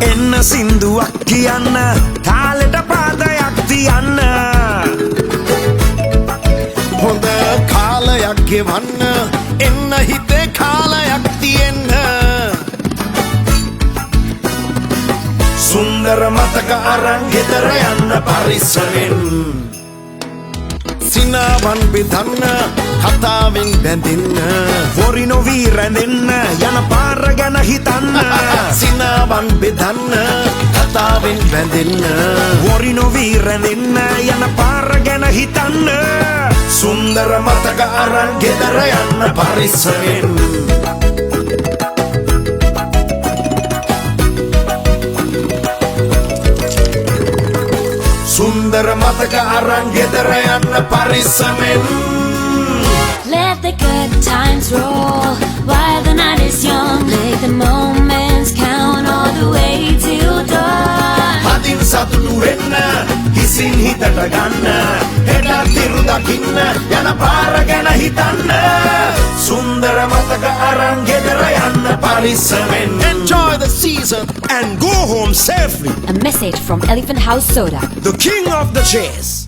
එන්න සින්දුවක් කියන්න කාලෙට පාදයක් තියන්න හොඳ කාලයක් ගෙවන්න එන්න හිතේ කාලයක් තියෙන්න සුන්දර මතක අරන් ගෙදර යන්න පරිස්සමෙන් සිනාවන් බෙදන්න කතාවෙන් බැඳෙන්න හොරි නොවී රැඳෙන්න යන පාර ගැන හිතන්න සිනාවන් බෙදන්න කතාවෙන් බැඳෙන්න හොරි නොවී රැඳෙන්න යන පාර ගැන හිතන්න සුන්දර මතක අරන් ගෙදර යන්න පරිස්සමෙන් සුන්දර මතක අරන් ගෙදර යන්න පරිස්සමෙන් Let the good times roll while the night is young. Make the moments count all the way till dawn. හදින් සතුටු වෙන්න හිසින් හිතට ගන්න හෙට තිරු දකින්න යන පාර ගැන හිතන්න සුන්දර මතක අරන් ගෙදර යන්න පරිස්සමෙන් Enjoy the season and go home safely. A message from Elephant House Soda. The king of the chase.